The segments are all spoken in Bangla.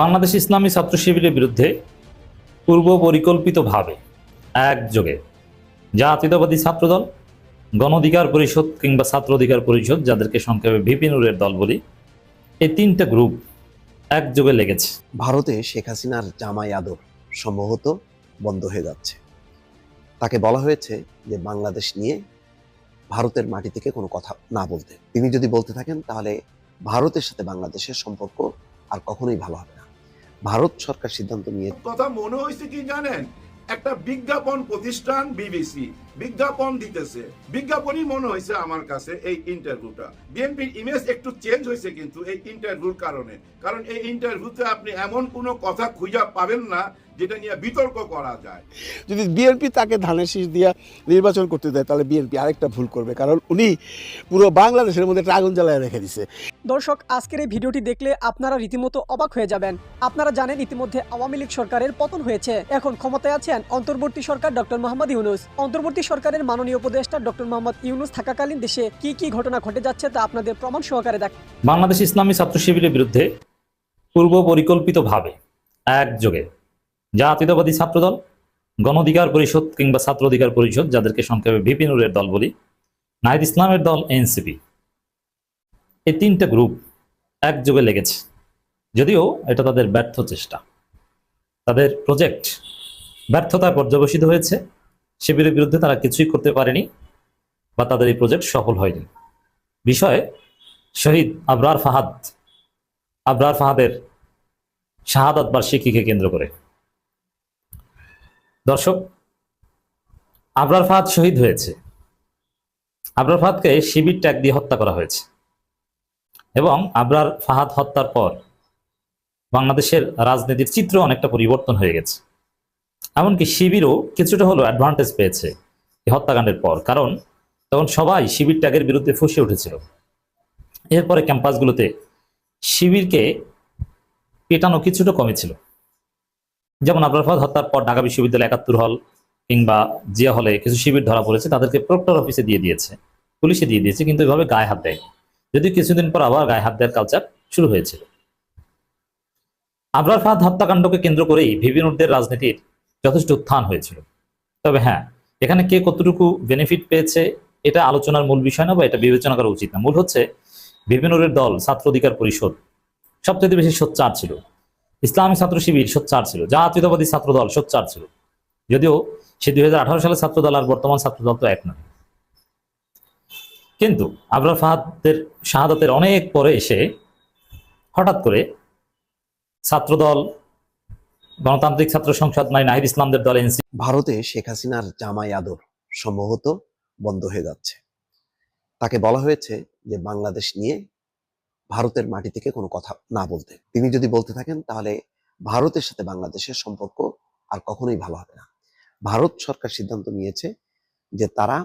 বাংলাদেশ ইসলামী ছাত্র শিবিরের বিরুদ্ধে পূর্ব পরিকল্পিতভাবে একযোগে জাতীয়তাবাদী ছাত্রদল, গণ অধিকার পরিষদ কিংবা ছাত্র অধিকার পরিষদ, যাদেরকে সংক্ষেপে ভিপি নুরের দল বলি, এই তিনটা গ্রুপ একযোগে লেগেছে। ভারতে শেখ হাসিনার জামাই আদর সম্ভবত বন্ধ হয়ে যাচ্ছে। তাকে বলা হয়েছে যে বাংলাদেশ নিয়ে ভারতের মাটি থেকে কোনো কথা না বলতে। তিনি যদি বলতে থাকেন তাহলে ভারতের সাথে বাংলাদেশের সম্পর্ক আর কখনোই ভালো হবে না। ভারত সরকার সিদ্ধান্ত নিয়ে কথা মনে হয়েছে কি জানেন, একটা বিজ্ঞাপন প্রতিষ্ঠান বিবিসি বিজ্ঞাপন দিতেছে, বিজ্ঞাপনই মনে হয়েছে আমার কাছে এই ইন্টারভিউটা। বিএনপির ইমেজ একটু চেঞ্জ হয়েছে কিন্তু এই ইন্টারভিউর কারণে, কারণ এই ইন্টারভিউতে আপনি এমন কোনো কথা খুঁজে পাবেন না যেটা নিয়ে বিতর্ক করা যায়। যদি বিএনপি তাকে ধানের শীষ দিয়া নির্বাচন করতে দেয় তাহলে বিএনপি আরেকটা ভুল করবে, কারণ উনি পুরো বাংলাদেশের মধ্যে একটা আগুন জ্বালায় রেখে দিছে। দর্শক, আজকের এই ভিডিওটি দেখলে আপনারা রীতিমতো অবাক হয়ে যাবেন। আপনারা জানেন ইতিমধ্যে আওয়ামী লীগ সরকারের পতন হয়েছে। এখন ক্ষমতায় আছেন অন্তর্বর্তী সরকার ডক্টর মোহাম্মদ ইউনূস। অন্তর্বর্তী সরকারের মাননীয় উপদেষ্টা ডক্টর মোহাম্মদ ইউনূস থাকাকালীন দেশে কি কি ঘটনা ঘটে যাচ্ছে তা আপনাদের প্রমাণ সহকারে দেখ। বাংলাদেশ ইসলামী ছাত্র শিবিরের বিরুদ্ধে পূর্ব পরিকল্পিতভাবে একযোগে জাতীয়তাবাদী ছাত্রদল, গণ অধিকার পরিষদ কিংবা ছাত্র অধিকার পরিষদ, যাদেরকে সংক্ষেপে ভিপি নুরের দল বলি, নাহিদ ইসলামের দল এনসিপি, এই তিনটা গ্রুপ একযোগে লেগেছে। যদিও এটা তাদের ব্যর্থ চেষ্টা, তাদের প্রজেক্ট ব্যর্থতায় পর্যবসিত হয়েছে। শিবিরের বিরুদ্ধে তারা কিছুই করতে পারেনি বা তাদের এই প্রজেক্ট সফল হয়নি। বিষয়ে শহীদ আবরার ফাহাদের শাহাদাত বার্ষিকীকে কেন্দ্র করে, দর্শক, আবরার ফাহাদ শহীদ হয়েছে। আবরার ফাহাদকে শিবির ট্যাগ দিয়ে হত্যা করা হয়েছে এবং আবরার ফাহাদ হত্যার পর বাংলাদেশের রাজনীতির চিত্র অনেকটা পরিবর্তন হয়ে গেছে। এমনকি শিবিরও কিছুটা হলো অ্যাডভান্টেজ পেয়েছে এই হত্যাকাণ্ডের পর, কারণ তখন সবাই শিবির ট্যাগের বিরুদ্ধে ফুঁসে উঠেছিল। এরপরে ক্যাম্পাসগুলোতে শিবিরকে পেটানো কিছুটা কমেছিল। যেমন আবরার ফাহাদ হত্যার পর ঢাকা বিশ্ববিদ্যালয় ৭১ হল কিংবা জিয়া হলে কিছু শিবির ধরা পড়েছে, তাদেরকে প্রক্টর অফিসে দিয়ে দিয়েছে, পুলিশে দিয়ে দিয়েছে, কিন্তু এভাবে গায়ে হাত দেয়। যদিও কিছুদিন পর আবার গায়ে হাত দেওয়ার কালচার শুরু হয়েছিল। আবরার ফাহাদ হত্যাকাণ্ডকে কেন্দ্র করেই ভিপি নুরদের রাজনীতির যথেষ্ট উত্থান হয়েছিল। তবে হ্যাঁ, এখানে কে কতটুকু বেনিফিট পেয়েছে এটা আলোচনার মূল বিষয় না, বা এটা বিবেচনা করা উচিত না। মূল হচ্ছে ভিপি নুরের দল ছাত্র অধিকার পরিষদ সবচেয়ে বেশি সোচ্চার ছিল, ইসলামী ছাত্র শিবির সোচ্চার ছিল, জাতীয়তাবাদী ছাত্র দল সোচ্চার ছিল। যদিও সে 2018 সালে ছাত্র দল আর বর্তমান ছাত্র দল তো এক নয়। কিন্তু আবরার ফাহাদের শাহাদাতের অনেক পরে এসে হঠাৎ করে ছাত্রদল, গণতান্ত্রিক ছাত্র সংসদ মানে নাহিদ ইসলামদের দল এনসিপি, ভারতে শেখ হাসিনার জামাই আদর সম্ভবত বন্ধ হয়ে যাচ্ছে। তাকে বলা হয়েছে যে বাংলাদেশ নিয়ে ভারতের মাটি থেকে কোনো কথা না বলতে। তিনি যদি বলতে থাকেন তাহলে ভারতের সাথে বাংলাদেশের সম্পর্ক আর কখনোই ভালো হবে না। ভারত সরকার সিদ্ধান্ত নিয়েছে যে তারা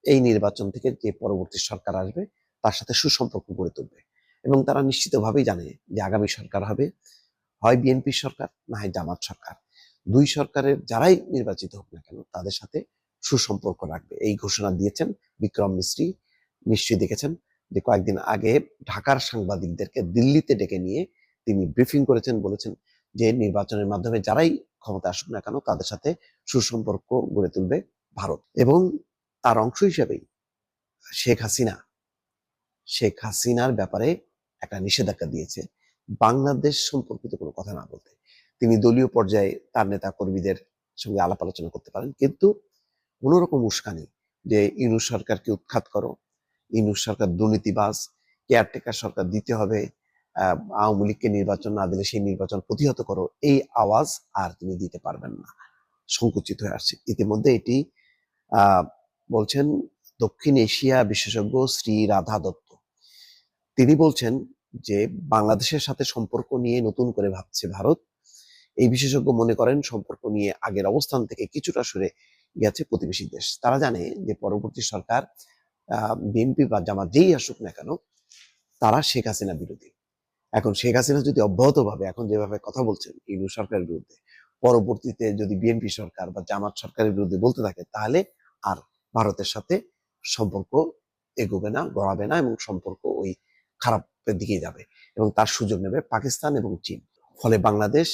এই নির্বাচন থেকে যে পরবর্তী সরকার আসবে তার সাথে সুসম্পর্ক গড়ে তুলবে, এবং তারা নিশ্চিতভাবেই জানে যে আগামী সরকার হবে হয় বিএনপি সরকার না হয় জামাত সরকার। দুই সরকারের যারাই নির্বাচিত হোক না কেন তাদের সাথে সুসম্পর্ক রাখবে, এই ঘোষণা দিয়েছেন বিক্রম মিস্ত্রি। নিশ্চয়ই দেখেছেন যে কয়েকদিন আগে ঢাকার সাংবাদিকদেরকে দিল্লিতে ডেকে নিয়ে তিনি ব্রিফিং করেছেন, বলেছেন যে নির্বাচনের মাধ্যমে যারাই ক্ষমতা আসুক না কেন তাদের সাথে সুসম্পর্ক গড়ে তুলবে ভারত। এবং তার অংশ হিসেবেই শেখ হাসিনার ব্যাপারে একটা নিষেধাজ্ঞা দিয়েছে, বাংলাদেশ সম্পর্কিত কোনো কথা না বলতে। তিনি দলীয় পর্যায়ে তার নেতা কর্মীদের সঙ্গে আলাপ আলোচনা করতে পারেন, কিন্তু কোন রকম উস্কানি যে ইউনূস সরকারকে উৎখাত করো, ইউনূস সরকার দুর্নীতিবাজ, কেয়ারটেকার সরকার দিতে হবে, আওয়ামী লীগকে নির্বাচন না দিলে সেই নির্বাচন প্রতিহত করো, এই আওয়াজ আর তিনি দিতে পারবেন না, সংকুচিত হয়ে আসছে। ইতিমধ্যে এটি বলছেন দক্ষিণ এশিয়া বিশেষজ্ঞ শ্রী রাধা দত্ত। তিনি বলছেন যে বাংলাদেশের সাথে সম্পর্ক নিয়ে নতুন করে ভাবছে ভারত। এই বিশেষজ্ঞ মনে করেন সম্পর্ক নিয়ে আগের অবস্থান থেকে কিছুটা সরে গেছে প্রতিবেশী দেশ। তারা জানে যে পরবর্তী সরকার বিএনপি বা জামাত যেই আসুক না কেন তারা শেখ হাসিনা বিরোধী। এখন শেখ হাসিনা যদি অব্যাহতভাবে এখন যেভাবে কথা বলছেন ইউনূস সরকারের বিরুদ্ধে, পরবর্তীতে যদি বিএনপি সরকার বা জামাত সরকারের বিরুদ্ধে বলতে থাকে তাহলে আর ভারতের সাথে সম্পর্ক এগোবে না, গড়াবে না, এবং সম্পর্ক ওই খারাপের দিকে যাবে, এবং তার সুযোগ নেবে পাকিস্তান এবং চীন। ফলে বাংলাদেশ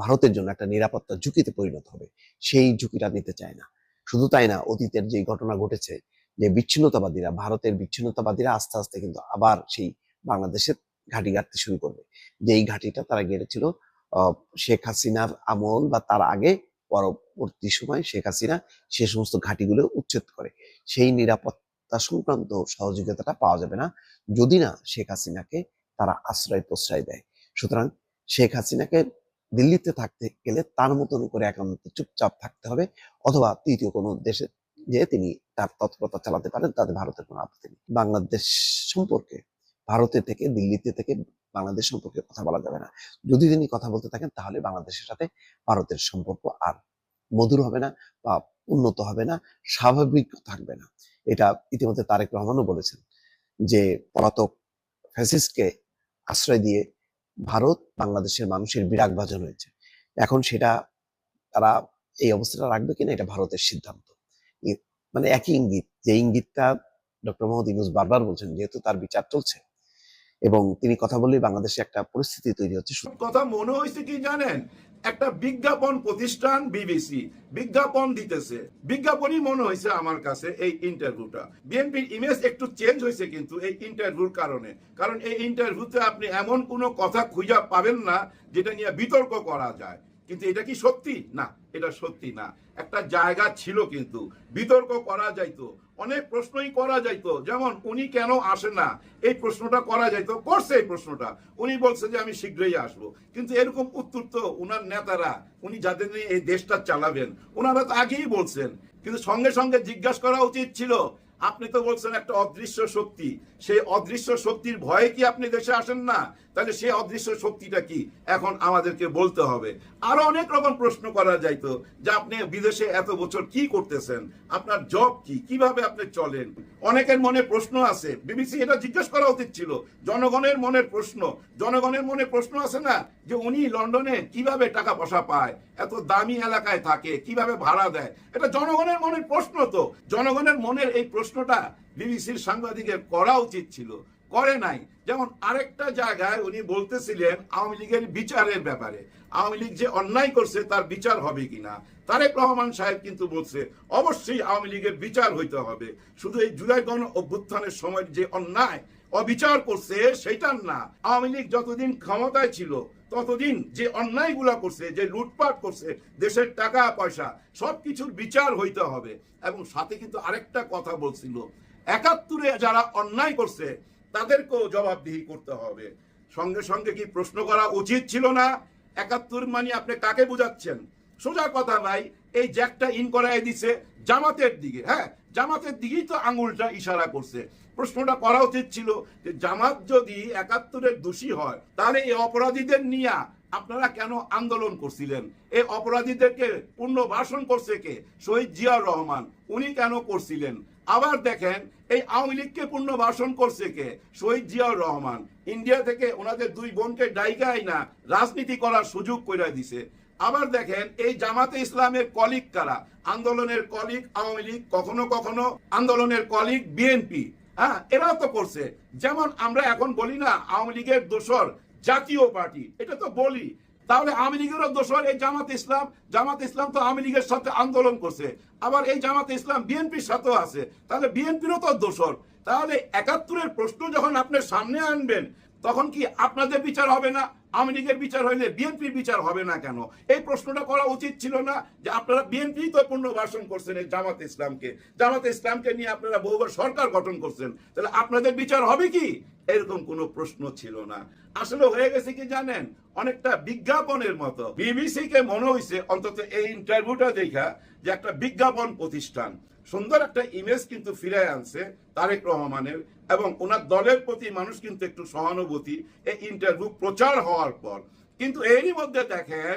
ভারতের জন্য একটা নিরাপত্তা ঝুঁকিতে পরিণত হবে, সেই ঝুঁকিটা নিতে চায় না। শুধু তাই না, অতীতের যে ঘটনা ঘটেছে, যে বিচ্ছিন্নতাবাদীরা, ভারতের বিচ্ছিন্নতাবাদীরা আস্তে আস্তে কিন্তু আবার সেই বাংলাদেশের ঘাঁটি গাড়তে শুরু করবে। যেই ঘাঁটিটা তারা গেড়েছিল শেখ হাসিনার আমল বা তার আগে, পরবর্তী সময় শেখ হাসিনা সে সমস্ত ঘাঁটিগুলো উচ্ছেদ করে। সেই নিরাপত্তা সংক্রান্ত সহযোগিতাটা পাওয়া যাবে না যদি না শেখ হাসিনাকে তারা আশ্রয় প্রশ্রয় দেয়। সুতরাং শেখ হাসিনাকে দিল্লিতে থাকতে গেলে তার মতন করে একান্ত চুপচাপ থাকতে হবে, অথবা তৃতীয় কোনো দেশে যে তিনি তার তৎপরতা চালাতে পারেন, তাতে ভারতের কোনো আপত্তি নেই। বাংলাদেশ সম্পর্কে ভারতের থেকে, দিল্লিতে থেকে বাংলাদেশ সম্পর্কে কথা বলা যাবে না। যদি তিনি কথা বলতে থাকেন তাহলে বাংলাদেশের সাথে ভারতের সম্পর্ক আর মধুর হবে না বা উন্নত হবে না, স্বাভাবিক থাকবে না। এটা ইতিমধ্যে তারেক রহমানও বলেছেন যে পলাতক ফ্যাসিস্টকে আশ্রয় দিয়ে ভারত বাংলাদেশের মানুষের বিরাগ ভাজন হয়েছে। এখন সেটা তারা এই অবস্থাটা রাখবে কিনা এটা ভারতের সিদ্ধান্ত। মানে একই ইঙ্গিত, যে ইঙ্গিতটা ডক্টর মোহাম্মদ ইউনূস বারবার বলছেন, যেহেতু তার বিচার চলছে এবং তিনি কথা বললেই বাংলাদেশে একটা পরিস্থিতি তৈরি হচ্ছে। কথা মনে হয়েছে কি জানেন, একটা বিজ্ঞাপন প্রতিষ্ঠান বিবিসি বিজ্ঞাপন দিতেছে, বিজ্ঞাপনই মনে হয়েছে আমার কাছে এই ইন্টারভিউটা। বিএনপির ইমেজ একটু চেঞ্জ হয়েছে কিন্তু এই ইন্টারভিউর কারণে, কারণ এই ইন্টারভিউতে আপনি এমন কোনো কথা খুঁজে পাবেন না যেটা নিয়ে বিতর্ক করা যায়। কিন্তু এটা কি সত্যি? না, এটা সত্যি না। একটা জায়গা ছিল কিন্তু বিতর্ক করা যাইতো, অনেক প্রশ্নই করা যাইতো। যেমন উনি কেন আসে না, এই প্রশ্নটা করা যাইতো, করছে এই প্রশ্নটা। উনি বলছে যে আমি শীঘ্রই আসবো, কিন্তু এরকম উত্তর তো উনার নেতারা, উনি যাদের নিয়ে এই দেশটা চালাবেন, ওনারা তো আগেই বলছেন। কিন্তু সঙ্গে সঙ্গে জিজ্ঞাসা করা উচিত ছিল, আপনি তো বলছেন একটা অদৃশ্য শক্তি, সেই অদৃশ্য শক্তির ভয়ে কি আপনি দেশে আসেন না? তাহলে সেই অদৃশ্য শক্তিটা কি এখন আমাদেরকে বলতে হবে। আরো অনেক রকম প্রশ্ন করা যাইতো, যে আপনি বিদেশে এত বছর কি করতেছেন, আপনার জব কি, কিভাবে আপনি চলেন। অনেকের মনে প্রশ্ন আছে, বিবিসি এটা জিজ্ঞেস করা উচিত ছিল। জনগণের মনের প্রশ্ন, জনগণের মনে প্রশ্ন আছে না, যে উনি লন্ডনে কিভাবে টাকা পয়সা পায়, এত দামি এলাকায় থাকে, কিভাবে ভাড়া দেয়, এটা জনগণের মনের প্রশ্ন। তো জনগণের মনের এই প্রশ্নটা বিবিসির সাংবাদিকের করা উচিত ছিল, করে নাই। যেমন আরেকটা জায়গায় উনি বলতেছিলেন আওয়ামী লীগের বিচারের ব্যাপারে, আওয়ামী লীগ যে অন্যায় করছে তার বিচার হবে কিনা। তারেক রহমান সাহেব কিন্তু বলছে অবশ্যই আওয়ামী লীগের বিচার হইতে হবে। শুধু এই জুলাই গণ অভ্যুত্থানের সময় যে অন্যায় অবিচার করছে সেটার না, আওয়ামী লীগ যতদিন ক্ষমতায় ছিল ততদিন যে অন্যায়গুলা করছে, যে লুটপাট করছে, দেশের টাকা পয়সা সবকিছুর বিচার হইতে হবে। এবং সাথে কিন্তু আরেকটা কথা বলছিল, ৭১-এ যারা অন্যায় করছে তাদেরকেও জবাবদিহি করতে হবে। সঙ্গে সঙ্গে কি প্রশ্ন করা উচিত ছিল না, ৭১ মানে আপনি কাকে বুঝাচ্ছেন? সোজা কথা ভাই, এই জ্যাকটা ইন করাই দিছে জামাতের দিকে। হ্যাঁ, জামাতের দিকেই তো আঙুলটা ইশারা করছে। প্রশ্নটা করা উচিত ছিল যে জামাত যদি ৭১-এর দোষী হয় তাহলে এই অপরাধীদের নিয়ে আপনারা কেন আন্দোলন করছিলেন? এই অপরাধীদেরকে পুনর্বাসন করছে কে? শহীদ জিয়াউর রহমান, উনি কেন করছিলেন? আবার দেখেন এই আওয়ামী লীগকে পুনর্বাসন করছে কে? শহীদ জিয়াউর রহমান। ইন্ডিয়া থেকে ওনাদের দুই বোনকে ডাইকাই না রাজনীতি করার সুযোগ করে দিছে। আবার দেখেন এই জামাতে ইসলামের কলিগ কারা? আন্দোলনের কলিগ আওয়ামী লীগ, কখনো কখনো আন্দোলনের কলিগ বিএনপি। হ্যাঁ, এরাও তো করছে। যেমন আমরা এখন বলি না আওয়ামী লীগের দোসর জাতীয় পার্টি, এটা তো বলি। তাহলে আওয়ামী লীগেরও দোসর এই জামাত ইসলাম। জামাত ইসলাম তো আওয়ামী লীগের সাথে আন্দোলন করছে, আবার এই জামাত ইসলাম বিএনপির সাথেও আছে, তাহলে বিএনপিরও তো দোসর। তাহলে ৭১-এর প্রশ্ন যখন আপনার সামনে আনবেন তখন কি আপনাদের বিচার হবে না? আওয়ামী লীগের বিচার হইলে বিএনপির বিচার হবে না কেন? এই প্রশ্নটা করা উচিত ছিল না, যে আপনারা বিএনপি তো পুনর্বাসন করছেন এই জামাত ইসলামকে, জামাত ইসলামকে নিয়ে আপনারা বহুবার সরকার গঠন করছেন, তাহলে আপনাদের বিচার হবে কি? এরকম কোনো প্রশ্ন ছিল না। আসলে হয়ে গেছে কি জানেন, অনেকটা বিজ্ঞাপনের মতো। বিবিসি কে মনে হয়েছে অন্তত এই ইন্টারভিউটা দেখা যে একটা বিজ্ঞাপন প্রতিষ্ঠান। সুন্দর একটা ইমেজ কিন্তু ফিরে আনছে তারেক রহমানের, এবং ওনার দলের প্রতি মানুষ কিন্তু একটু সহানুভূতি এই ইন্টারভিউ প্রচার হওয়ার পর। কিন্তু এরই মধ্যে দেখেন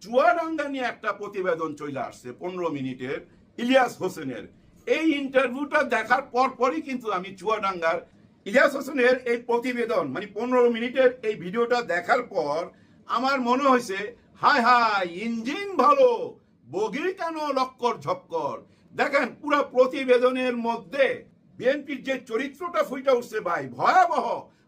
চুয়াডাঙ্গা নিয়ে একটা প্রতিবেদন চলে আসছে 15 মিনিটের, ইলিয়াস হোসেনের। এই ইন্টারভিউটা দেখার পরই কিন্তু আমি চুয়াডাঙ্গার ইলিয়াস হোসেনের এই প্রতিবেদন মানে 15 মিনিটের এই ভিডিওটা দেখার পর আমার মনে হয়েছে হায় হায়, ইঞ্জিন ভালো, বগি কেন লক্কর ঝক্কর। দেখেন পুরো প্রতিবেদনের মধ্যে বিএনপির যে চরিত্রটা ফুটে উঠছে ভাই, ভয়াবহ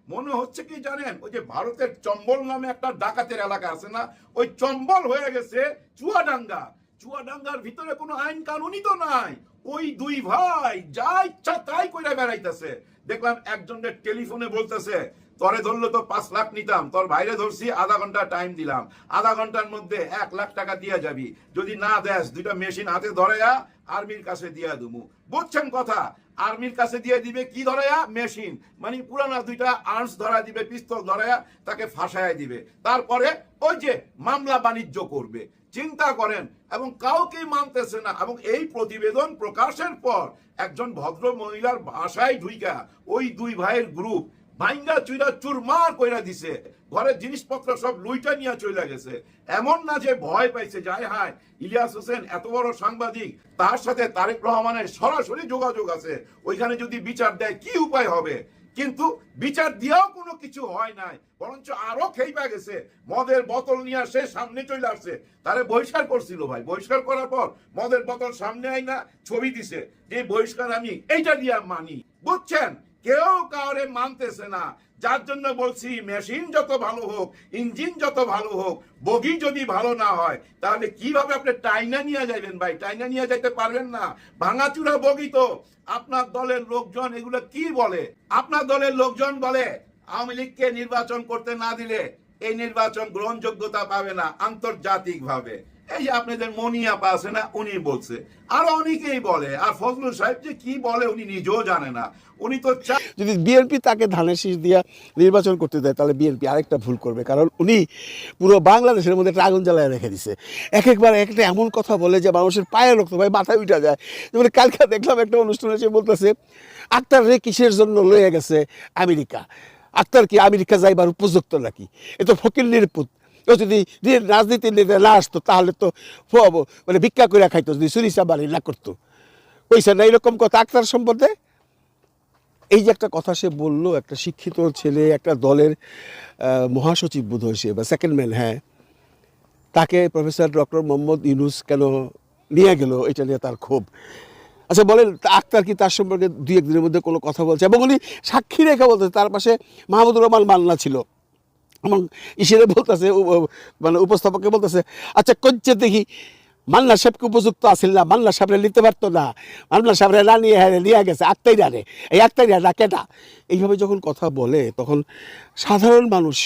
মনে হচ্ছে কি জানেন, ওই যে ভারতের চম্বল নামে একটা ডাকাতের এলাকা আছে না, ওই চম্বল হয়ে গেছে চুয়াডাঙ্গা। চুয়াডাঙ্গার ভিতরে কোনো আইন কানুনই তো নাই, ওই দুই ভাই যা ইচ্ছা তাই কইরা বেড়াইতেছে। দেখলাম একজনের টেলিফোনে বলতেছে, তরে ধরলো তো 5 লাখ নিতাম, তোর বাইরে ধরছি আধা ঘন্টা টাইম দিলাম, আধা ঘন্টার মধ্যে 1 লাখ টাকা দিয়ে যাবি, যদি না দেস 2টা মেশিন হাতে ধরেয়া আর্মির কাছে দিয়া দুমু। বুঝছেন কথা? আর্মির কাছে দিয়ে দিবে কি ধরায়া? মেশিন, মানে পুরানা 2টা আর্মস ধরা দিবে, পিস্তল ধরায়া তাকে ফাঁসায় দিবে, তারপরে ওই যে মামলা বাণিজ্য করবে। চিন্তা করেন, এবং কাউকেই মানতেছে না। এবং এই প্রতিবেদন প্রকাশের পর একজন ভদ্র মহিলার বাসায় ঢুইকা ওই দুই ভাইয়ের গ্রুপ ভাঙ্গা চুইরা চুরমার কইরা দিছে, ঘরের জিনিসপত্র সব লুইটা নিয়ে চলে গেছে। এমন না যে ভয় পাইছে, যায় হায় ইলিয়াস হোসেন এত বড় সাংবাদিক, তার সাথে তারেক রহমানের সরাসরি যোগাযোগ আছে, ওইখানে যদি বিচার দেয় কি উপায় হবে? কিন্তু বিচার দিয়েও কোনো কিছু হয় নাই, বরঞ্চ আরো খেইপা গেছে। মদের বোতল নিয়ে আসে, সামনে চলে আসছে, তারে বহিষ্কার করছিল ভাই। বহিষ্কার করার পর মদের বোতল সামনে আই না ছবি দিছে যে বহিষ্কার আমি এইটা দিয়ে মানি। বুঝছেন? কেউ কাউরে মানতেছে না। যার জন্য বলছি, মেশিন যত ভালো হোক, ইঞ্জিন যত ভালো হোক, বগি যদি ভালো না হয়, তাহলে কিভাবে আপনি টাইনা নিয়ে যাবেন ভাই? টাইনা নিয়ে যাইতে পারবেন না। ভাঙাচুরা বগি তো আপনার দলের লোকজন এগুলো কি বলে? আপনার দলের লোকজন বলে আওয়ামী লীগকে নির্বাচন করতে না দিলে এই নির্বাচন গ্রহণযোগ্যতা পাবে না আন্তর্জাতিক ভাবে। এই যে আপনাদের মনিয়াপা আছে না, উনি বলছে, আর অনেকেই বলে। আর ফজলুল সাহেব যে কি বলে উনি নিজেও জানে না। উনি তো যদি বিএনপি তাকে ধানের শীষ দিয়া নির্বাচন করতে দেয় তাহলে বিএনপি আরেকটা ভুল করবে, কারণ উনি পুরো বাংলাদেশের মধ্যে একটা আগুন জ্বালায় রেখে দিছে। একবার একটা এমন কথা বলে যে মানুষের পায়ে রক্ত ভাই মাথায় উঠা যায়। যেমন কালকে দেখলাম একটা অনুষ্ঠানে সে বলতেছে আক্তার রে কিসের জন্য লয়ে গেছে আমেরিকা, আক্তার কি আমেরিকা যাইবার উপযুক্ত নাকি? এ তো ফকির নির্পুত, ও যদি রাজনীতির নেতা না আসতো তাহলে তো মানে ভিক্ষা করে খাইতো, যদি চুরি চাবারি না করতো। কইছে না এরকম কথা আক্তার সম্পর্কে? এই যে একটা কথা সে বললো, একটা শিক্ষিত ছেলে, একটা দলের মহাসচিব বোধ হয়েছে বা সেকেন্ড ম্যান, হ্যাঁ, তাকে প্রফেসর ডক্টর মোহাম্মদ ইউনূস কেন নিয়ে গেল, এটা নিয়ে তার ক্ষোভ। আচ্ছা বলেন, আক্তার কি তার সম্পর্কে 2-1 দিনের মধ্যে কোনো কথা বলছে? এবং উনি সাক্ষী রেখে বলতেছে, তার পাশে মাহমুদুর রহমান মান্না ছিল, এবং ইসেরে বলতেছে, মানে উপস্থাপককে বলতেছে, আচ্ছা কচ্ছে দেখি মান্না সাহেবকে উপযুক্ত আসিল না, মান্না সাহেবরা নিতে পারতো না, মান্না সাহেবরা না নিয়ে নিয়ে গেছে আক্তাই রানে, এই আক্তাই রানা কেটা? এইভাবে যখন কথা বলে তখন সাধারণ মানুষ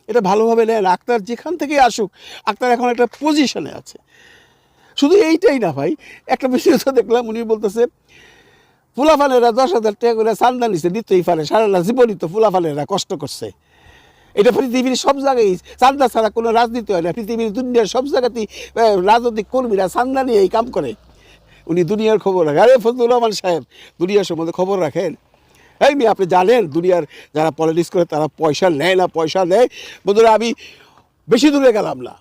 এটা ভালোভাবে নেয় না। আক্তার যেখান থেকে আসুক, আক্তার এখন একটা পজিশনে আছে। শুধু এইটাই না ভাই, একটা বিষয় তো দেখলাম উনি বলতেছে ফুলাফানেরা 10,000 টাকা করে চান্দা নিচ্ছে, নিতেই পারে, সারা জীবনই তো ফুলাফানেরা কষ্ট করছে। এটা পৃথিবীর সব জায়গায় চান্দা ছাড়া কোনো রাজনীতি হয় না। পৃথিবীর দুনিয়ার সব জায়গাতেই রাজনৈতিক কর্মীরা চান্দা নিয়ে এই কাম করে। উনি দুনিয়ার খবর রাখেন। আরে ফজলুর রহমান সাহেব দুনিয়ার সম্বন্ধে খবর রাখেন? এই মেয়ে, আপনি জানেন দুনিয়ার যারা পলিটিক্স করে তারা পয়সা নেয় না, পয়সা নেয়। বন্ধুরা, আমি বেশি দূরে গেলাম না।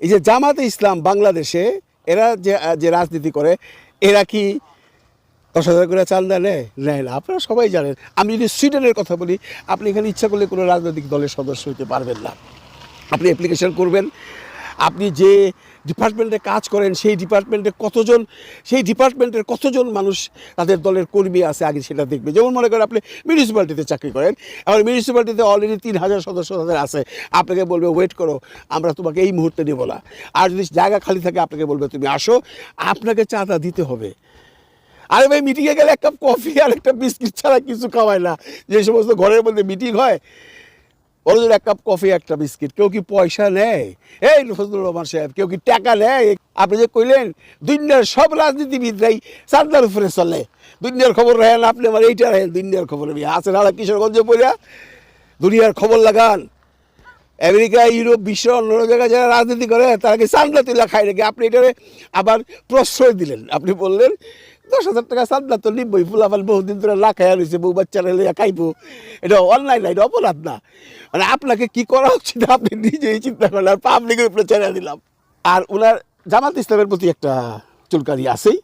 এই যে জামাতে ইসলাম বাংলাদেশে এরা যে রাজনীতি করে, এরা কি 10,000 করে চান্দা নেয়? নেয় না। আপনারা সবাই জানেন। আমি যদি সুইডেনের কথা বলি, আপনি এখানে ইচ্ছা করলে কোনো রাজনৈতিক দলের সদস্য হতে পারবেন না। আপনি অ্যাপ্লিকেশন করবেন, আপনি যে ডিপার্টমেন্টে কাজ করেন সেই ডিপার্টমেন্টের কতজন মানুষ তাদের দলের কর্মী আছে আগে সেটা দেখবে। যেমন মনে করেন আপনি মিউনিসিপ্যালিটিতে চাকরি করেন, এবার মিউনিসিপ্যালিটিতে অলরেডি 3,000 সদস্য তাদের আছে, আপনাকে বলবে ওয়েট করো, আমরা তোমাকে এই মুহূর্তে নেব না। আর যদি জায়গা খালি থাকে আপনাকে বলবে তুমি আসো, আপনাকে চাঁদা দিতে হবে। আরে ভাই, মিটিংয়ে গেলে 1 কাপ কফি আর একটা বিস্কিট ছাড়া কিছু খাওয়ায় না। যে সমস্ত ঘরের মধ্যে মিটিং হয়, ওদের 1 কাপ কফি একটা বিস্কিট। কেউ কি পয়সা নেয়? এই ফজলুর রহমান সাহেব, কেউ কি টাকা নেয়? আপনি যে কইলেন দুনিয়ার সব রাজনীতিবিদরাই চাঁদার উপরে চলে, দুনিয়ার খবর রাখেন, আপনি আমার এইটা রাখেন দুনিয়ার খবর। আছেন আর কিশোরগঞ্জে পড়িয়া দুনিয়ার খবর লাগান। আমেরিকা, ইউরোপ, বিশ্ব অন্য জায়গায় যারা রাজনীতি করে তারা কি চান্দা তুলে খায় নাকি? আপনি এটারে আবার প্রশ্রয় দিলেন। আপনি বললেন 10,000 টাকা চান্দা তো নিবই, ফুলাফাল বহুদিন ধরে না খাইয়া রয়েছে, বউ বাচ্চারা লইয়া খাইবো, এটা অনলাইন না, এটা অপরাধ না? মানে আপনাকে কি করা উচিত আপনি নিজেই চিন্তা করেন, আর পাবলিকের উপরে ছেড়ে দিলাম। আর ওনার জামাত ইসলামের প্রতি একটা চুলকানি আছেই।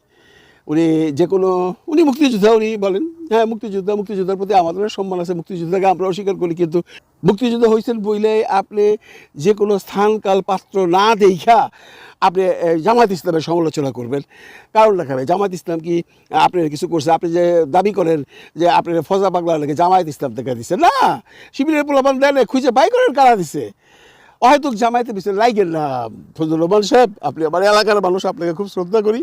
উনি যে কোনো উনি মুক্তিযোদ্ধা উনি বলেন, হ্যাঁ মুক্তিযোদ্ধার প্রতি আমাদের সম্মান আছে, মুক্তিযোদ্ধাকে আমরা অস্বীকার করি, কিন্তু মুক্তিযোদ্ধা হয়েছেন বইলে আপনি যে কোনো স্থান কাল পাত্র না দেখা আপনি জামায়াত ইসলামের সমালোচনা করবেন, কারণ দেখাবে জামায়াত ইসলাম কি আপনার কিছু করছে? আপনি যে দাবি করেন যে আপনার ফজা পাগলা লেগে জামায়াত ইসলাম থেকে দিচ্ছে, না, শিবিরের পোলাপান দেন খুঁজে বাই করেন কারা দিছে, হয়তো জামায়াতের পিছনে লাইগেন না। ফজলুর রহমান সাহেব, আপনি আমার এলাকার মানুষ, আপনাকে খুব শ্রদ্ধা করি।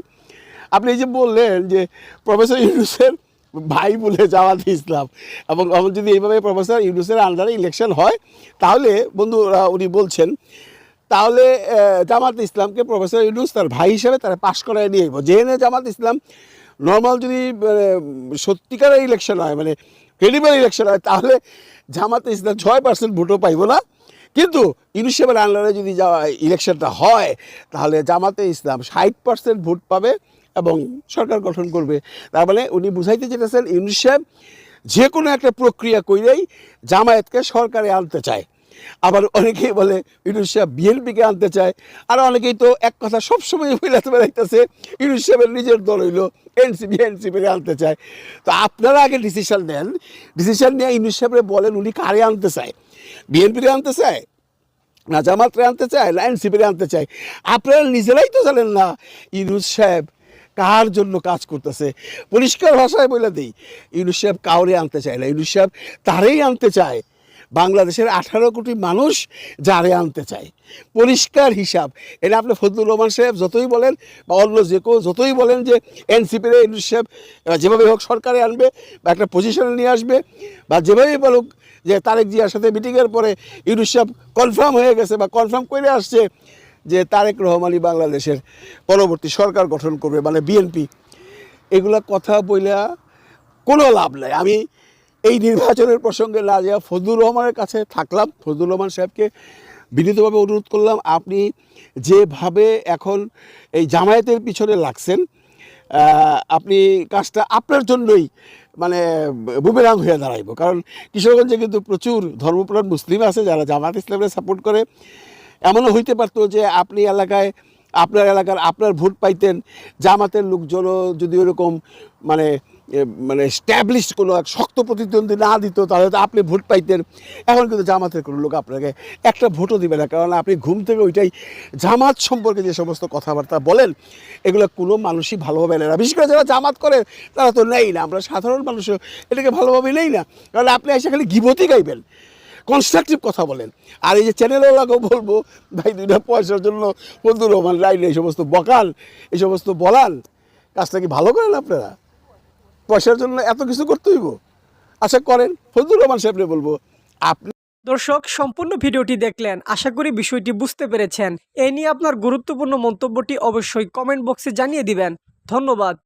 আপনি এই যে বললেন যে প্রফেসর ইউনূসের ভাই বলে জামাত ইসলাম, এবং যদি এইভাবে প্রফেসর ইউনূসের আন্ডারে ইলেকশন হয় তাহলে বন্ধুরা উনি বলছেন তাহলে জামাত ইসলামকে প্রফেসর ইউনূস তার ভাই হিসেবে তারা পাশ করায় নিয়ে আসবো। যেখানে জামাত ইসলাম নর্মাল যদি সত্যিকারের ইলেকশন হয়, মানে ক্রেডিবল ইলেকশন হয়, তাহলে জামাত ইসলাম 6% ভোটও পাইব না। কিন্তু ইউনূস সাহেবের আন্ডারে যদি ইলেকশনটা হয় তাহলে জামাতে ইসলাম 60% ভোট পাবে এবং সরকার গঠন করবে। তার মানে উনি বুঝাইতে চেয়েছেন ইউনূস সাহেব যে কোনো একটা প্রক্রিয়া কইরেই জামায়াতকে সরকারে আনতে চায়। আবার অনেকেই বলে ইউনূস সাহেব বিএনপিকে আনতে চায়, আর অনেকেই তো এক কথা সবসময় বিলাতে বেড়াইতেছে ইউনূস সাহেবের নিজের দল হইল এনসিপিকে আনতে চায়। তো আপনারা আগে ডিসিশন নেন, ডিসিশন নিয়ে ইউনূস সাহেবরে বলেন উনি কারে আনতে চায়, বিএনপিকে আনতে চায় না জামাতরে আনতে চায় না এনসিপিকে আনতে চায়। আপনারা নিজেরাই তো জানেন না ইউনূস সাহেব কার জন্য কাজ করতেছে। পরিষ্কার ভাষায় বলে দিই, ইউনূস সাহেব কাউরে আনতে চায় না, ইউনূস সাহেব তারেই আনতে চায় বাংলাদেশের 18 কোটি মানুষ যারে আনতে চায়। পরিষ্কার হিসাব। এটা আপনি ফজলুর রহমান সাহেব যতই বলেন বা অন্য যে কেউ যতই বলেন যে এনসিপির ইউনূস সাহেব যেভাবে হোক সরকারে আনবে বা একটা পজিশনে নিয়ে আসবে, বা যেভাবেই বলুক যে তারেক জিয়ার সাথে মিটিংয়ের পরে ইউনূস সাহেব কনফার্ম হয়ে গেছে বা কনফার্ম করে আসছে যে তারেক রহমানই বাংলাদেশের পরবর্তী সরকার গঠন করবে, মানে বিএনপি, এগুলা কথা বইলা কোনো লাভ নাই। আমি এই নির্বাচনের প্রসঙ্গে না যাওয়া ফজলুর রহমানের কাছে থাকলাম, ফজলুর রহমান সাহেবকে বিনীতভাবে অনুরোধ করলাম, আপনি যেভাবে এখন এই জামায়াতের পিছনে লাগছেন, আপনি কাজটা আপনার জন্যই মানে বুমেরাং হয়ে দাঁড়াইব। কারণ কিশোরগঞ্জে কিন্তু প্রচুর ধর্মপ্রাণ মুসলিম আছে যারা জামায়াত ইসলামকে সাপোর্ট করে। এমনও হইতে পারতো যে আপনি এলাকায় আপনার এলাকার আপনার ভোট পাইতেন, জামাতের লোকজনও যদি ওরকম মানে মানে স্ট্যাবলিশড কোনো এক শক্ত প্রতিদ্বন্দ্বী না দিত তাহলে তো আপনি ভোট পাইতেন। এখন কিন্তু জামাতের কোনো লোক আপনাকে একটা ভোটও দিবে না, কারণ আপনি ঘুম থেকে ওইটাই জামাত সম্পর্কে যে সমস্ত কথাবার্তা বলেন এগুলো কোনো মানুষই ভালোভাবে নেয় না। বিশেষ করে যারা জামাত করে তারা তো নেই না, আমরা সাধারণ মানুষও এটাকে ভালোভাবে নেই না, কারণ আপনি এসে খালি গিবতই গাইবেন, কনস্ট্রাকটিভ কথা বলেন। আর এই যে চ্যানেলওয়ালাকেও বলবো, ভাই 2টা পয়সার জন্য ফজলুর রহমান লাইন এই সমস্ত বকান, এই সমস্ত বলান, কাজটা কি ভালো করেন আপনারা? পয়সার জন্য এত কিছু করতে হইব? আচ্ছা করেন। ফজলুর রহমান সাহেবরে বলবো, আপনি দর্শক সম্পূর্ণ ভিডিওটি দেখলেন, আশা করি বিষয়টি বুঝতে পেরেছেন। এই নিয়ে আপনার গুরুত্বপূর্ণ মন্তব্যটি অবশ্যই কমেন্ট বক্সে জানিয়ে দিবেন। ধন্যবাদ।